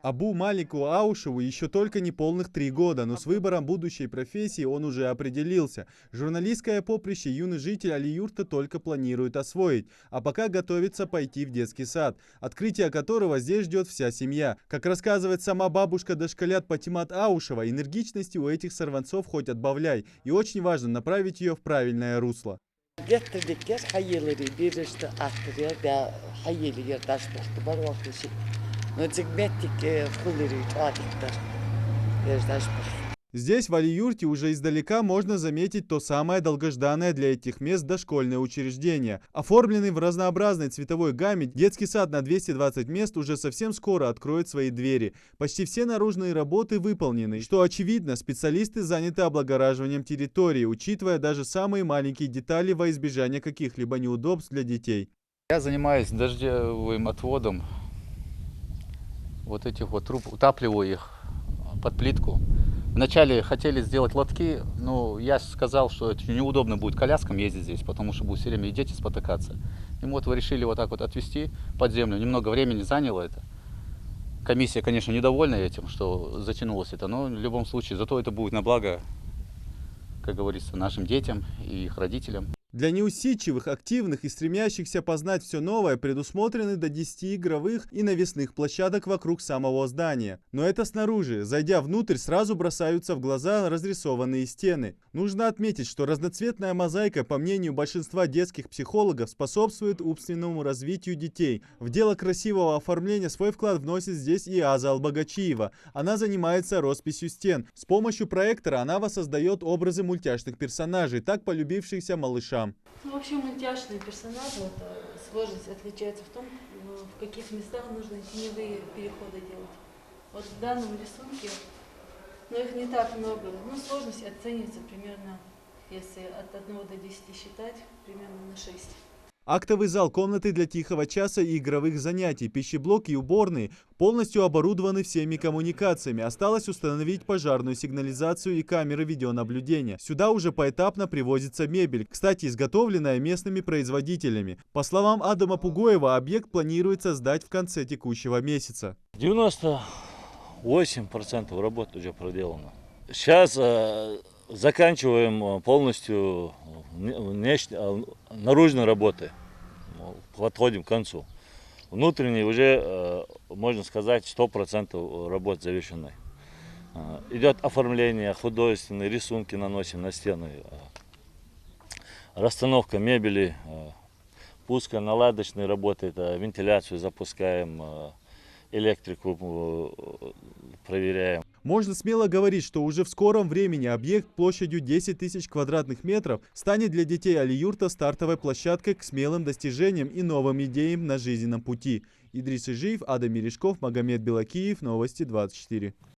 Абу Малику Аушеву еще только не полных 3 года, но с выбором будущей профессии он уже определился. Журналистское поприще юный житель Али-Юрта только планирует освоить, а пока готовится пойти в детский сад, открытие которого здесь ждет вся семья. Как рассказывает сама бабушка дошколят Патимат Аушева, энергичности у этих сорванцов хоть отбавляй, и очень важно направить ее в правильное русло. Здесь, в Али-Юрте, уже издалека можно заметить то самое долгожданное для этих мест дошкольное учреждение. Оформленный в разнообразной цветовой гамме, детский сад на 220 мест уже совсем скоро откроет свои двери. Почти все наружные работы выполнены, что очевидно, специалисты заняты облагораживанием территории, учитывая даже самые маленькие детали во избежание каких-либо неудобств для детей. Я занимаюсь дождевым отводом вот этих вот труб, утапливаю их под плитку. Вначале хотели сделать лотки, но я сказал, что это неудобно будет коляскам ездить здесь, потому что будут все время и дети спотыкаться. И вот мы решили вот так вот отвести под землю. Немного времени заняло это. Комиссия, конечно, недовольна этим, что затянулось это, но в любом случае, зато это будет на благо, как говорится, нашим детям и их родителям. Для неусидчивых, активных и стремящихся познать все новое предусмотрены до 10 игровых и навесных площадок вокруг самого здания. Но это снаружи. Зайдя внутрь, сразу бросаются в глаза разрисованные стены. Нужно отметить, что разноцветная мозаика, по мнению большинства детских психологов, способствует умственному развитию детей. В дело красивого оформления свой вклад вносит здесь и Аза Албагачиева. Она занимается росписью стен. С помощью проектора она воссоздает образы мультяшных персонажей, так полюбившихся малышам. Ну, вообще мультяшные персонажи, это сложность отличается в том, в каких местах нужно теневые переходы делать. Вот в данном рисунке, но их не так много, но сложность оценивается примерно, если от 1 до 10 считать, примерно на 6. Актовый зал, комнаты для тихого часа и игровых занятий, пищеблок и уборные полностью оборудованы всеми коммуникациями. Осталось установить пожарную сигнализацию и камеры видеонаблюдения. Сюда уже поэтапно привозится мебель, кстати, изготовленная местными производителями. По словам Адама Пугоева, объект планируется сдать в конце текущего месяца. 98% работ уже проделано. Сейчас заканчиваем полностью наружные работы, подходим к концу. Внутренние уже, можно сказать, 100% работ завершены. Идет оформление, художественные рисунки наносим на стены, расстановка мебели, пусконаладочные работы, вентиляцию запускаем, электрику проверяем. Можно смело говорить, что уже в скором времени объект площадью 10 тысяч квадратных метров станет для детей Али-Юрта стартовой площадкой к смелым достижениям и новым идеям на жизненном пути. Идрис Ижиев, Адам Мережков, Магомед Белакиев, Новости 24.